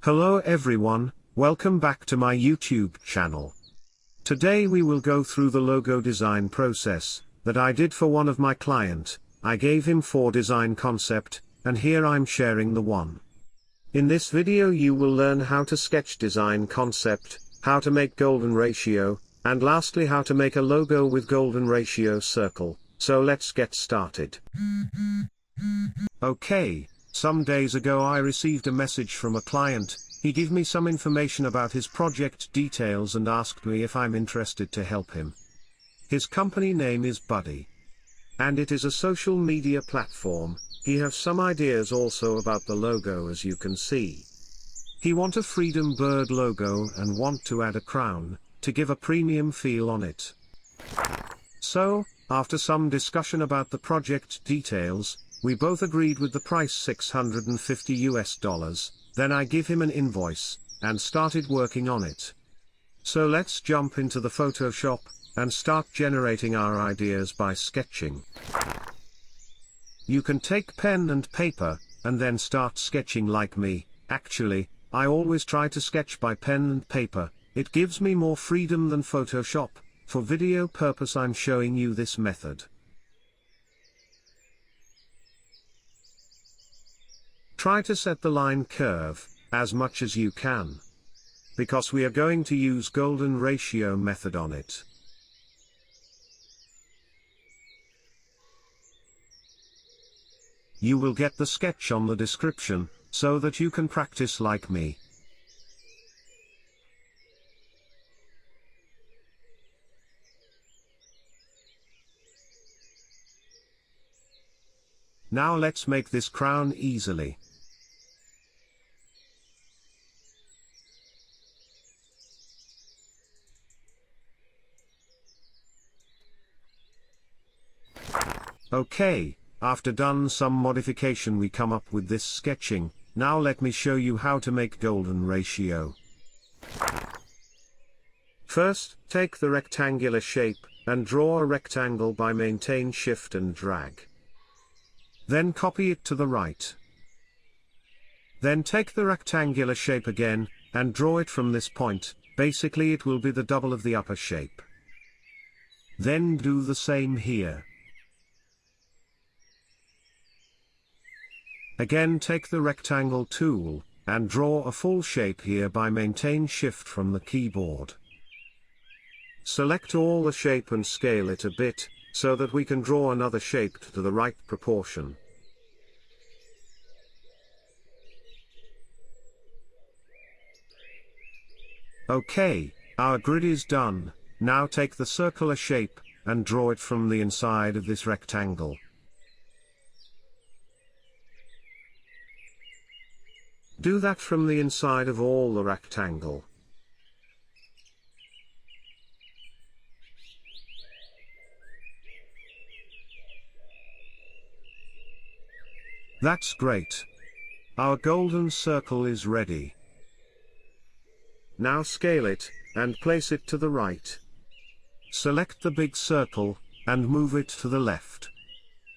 Hello everyone, welcome back to my YouTube channel. Today we will go through the logo design process that I did for one of my client. I gave him 4 design concept, and here I'm sharing the one. In this video you will learn how to sketch design concept, how to make golden ratio, and lastly how to make a logo with golden ratio circle. So let's get started. Okay. Some days ago I received a message from a client. He gave me some information about his project details and asked me if I'm interested to help him. His company name is Buddy. And it is a social media platform. He has some ideas also about the logo, as you can see. He want a freedom bird logo and want to add a crown, to give a premium feel on it. So, after some discussion about the project details, we both agreed with the price $650. Then I give him an invoice, and started working on it. So let's jump into the Photoshop, and start generating our ideas by sketching. You can take pen and paper, and then start sketching like me. Actually, I always try to sketch by pen and paper. It gives me more freedom than Photoshop. For video purpose I'm showing you this method. Try to set the line curve, as much as you can. Because we are going to use golden ratio method on it. You will get the sketch on the description, so that you can practice like me. Now let's make this crown easily. Okay, after done some modification we come up with this sketching. Now let me show you how to make golden ratio. First, take the rectangular shape, and draw a rectangle by maintain shift and drag. Then copy it to the right. Then take the rectangular shape again, and draw it from this point. Basically it will be the double of the upper shape. Then do the same here. Again take the rectangle tool, and draw a full shape here by maintain shift from the keyboard. Select all the shape and scale it a bit, so that we can draw another shape to the right proportion. Okay, our grid is done. Now take the circular shape, and draw it from the inside of this rectangle. Do that from the inside of all the rectangle. That's great. Our golden circle is ready. Now scale it, and place it to the right. Select the big circle, and move it to the left.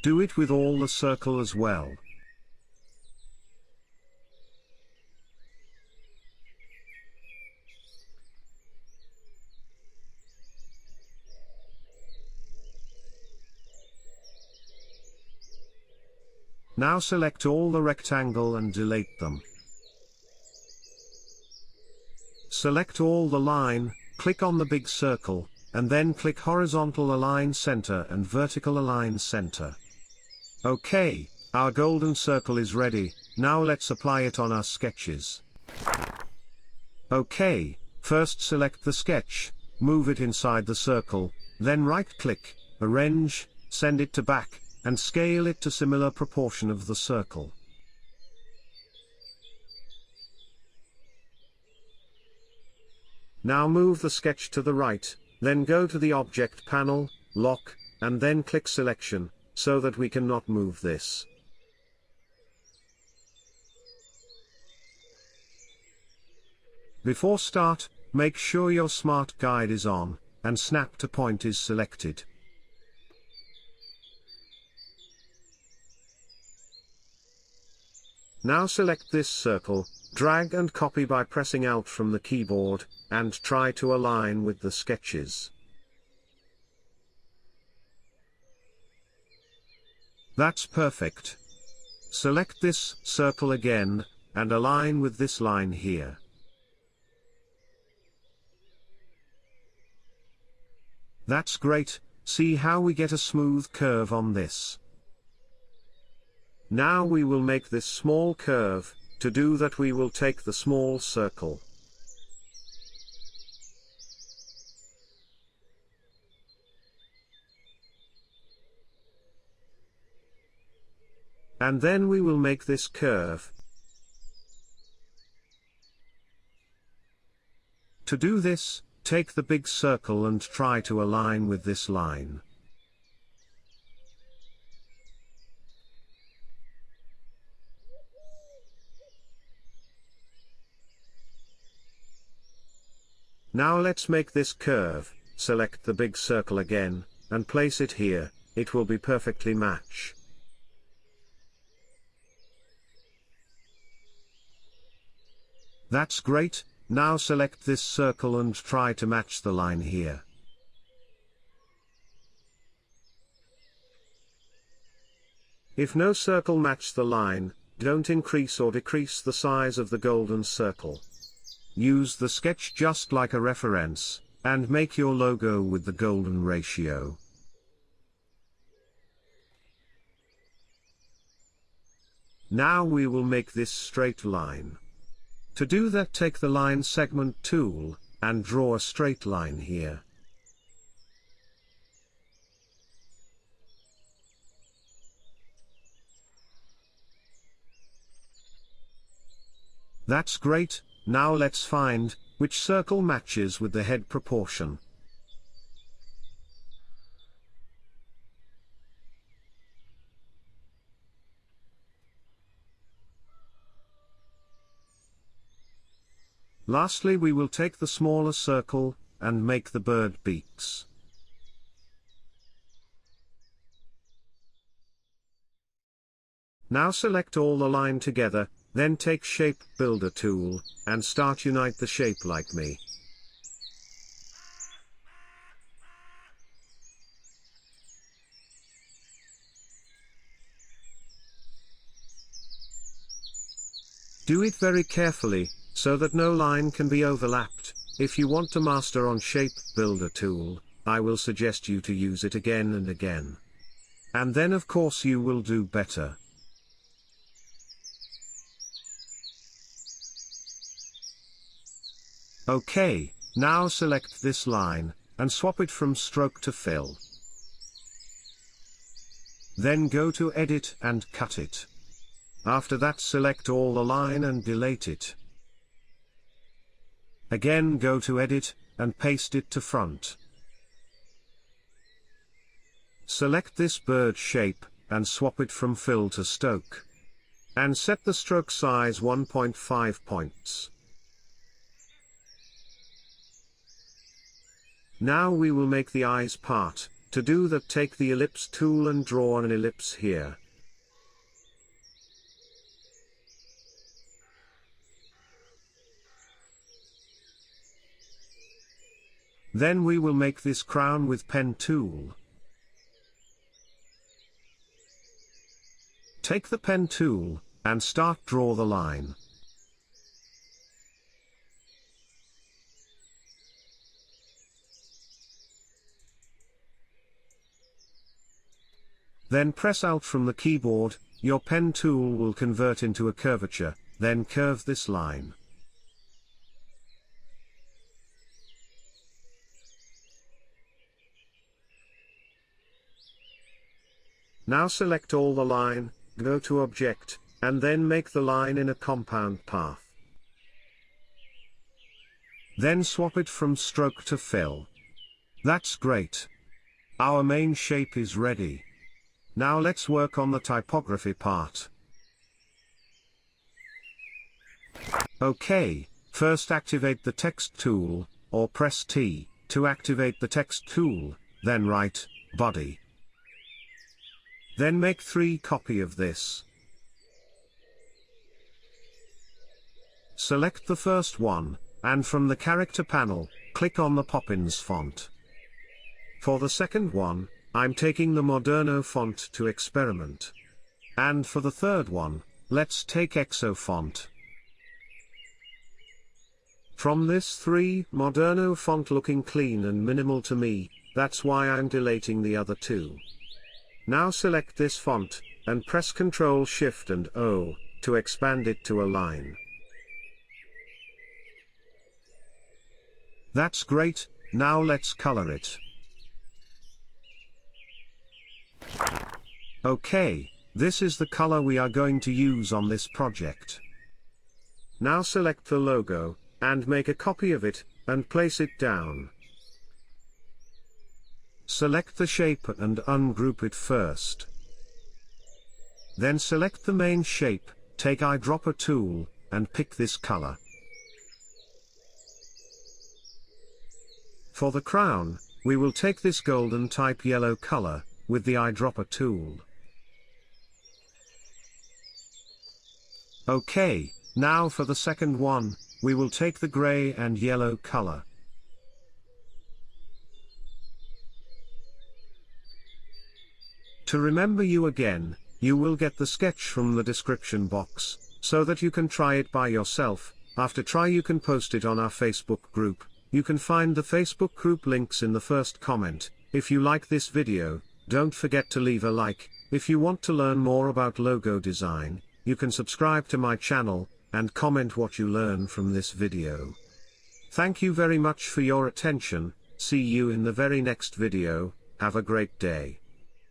Do it with all the circle as well. Now select all the rectangle and delete them. Select all the line, click on the big circle, and then click horizontal align center and vertical align center. Okay, our golden circle is ready. Now let's apply it on our sketches. Okay, first select the sketch, move it inside the circle, then right click, arrange, send it to back, and scale it to similar proportion of the circle. Now move the sketch to the right, then go to the object panel, lock, and then click selection, so that we cannot move this. Before start, make sure your smart guide is on, and snap to point is selected. Now select this circle, drag and copy by pressing Alt from the keyboard, and try to align with the sketches. That's perfect. Select this circle again, and align with this line here. That's great. See how we get a smooth curve on this. Now we will make this small curve. To do that we will take the small circle. And then we will make this curve. To do this, take the big circle and try to align with this line. Now let's make this curve. Select the big circle again, and place it here. It will be perfectly match. That's great. Now select this circle and try to match the line here. If no circle match the line, don't increase or decrease the size of the golden circle. Use the sketch just like a reference, and make your logo with the golden ratio. Now we will make this straight line. To do that, take the line segment tool, and draw a straight line here. That's great. Now let's find which circle matches with the head proportion. Lastly, we will take the smaller circle and make the bird beaks. Now select all the line together. Then take Shape Builder tool, and start unite the shape like me. Do it very carefully, so that no line can be overlapped. If you want to master on Shape Builder tool, I will suggest you to use it again and again. And then of course you will do better. OK, now select this line, and swap it from stroke to fill. Then go to Edit and cut it. After that select all the line and delete it. Again go to Edit, and paste it to front. Select this bird shape, and swap it from fill to stroke. And set the stroke size 1.5 points. Now we will make the eyes part. To do that, take the ellipse tool and draw an ellipse here. Then we will make this crown with pen tool. Take the pen tool, and start draw the line. Then press Alt from the keyboard. Your pen tool will convert into a curvature, then curve this line. Now select all the line, go to Object, and then make the line in a compound path. Then swap it from stroke to fill. That's great. Our main shape is ready. Now let's work on the typography part. OK, first activate the text tool, or press T, to activate the text tool, then write, body. Then make 3 copies of this. select the first one, and from the character panel, click on the Poppins font. For the second one, I'm taking the Moderno font to experiment. And for the third one, let's take Exo font. From this 3, Moderno font looking clean and minimal to me, that's why I'm deleting the other 2. Now select this font, and press Ctrl Shift and O, to expand it to a line. That's great, now let's color it. Okay, this is the color we are going to use on this project. Now select the logo, and make a copy of it, and place it down. Select the shape and ungroup it first. Then select the main shape, take eyedropper tool, and pick this color. For the crown, we will take this golden type yellow color, with the eyedropper tool. Okay, now for the second one, we will take the gray and yellow color. To remember you again, you will get the sketch from the description box, so that you can try it by yourself. After try you can post it on our Facebook group. You can find the Facebook group links in the first comment. If you like this video, don't forget to leave a like. If you want to learn more about logo design, you can subscribe to my channel, and comment what you learn from this video. Thank you very much for your attention, see you in the very next video, have a great day.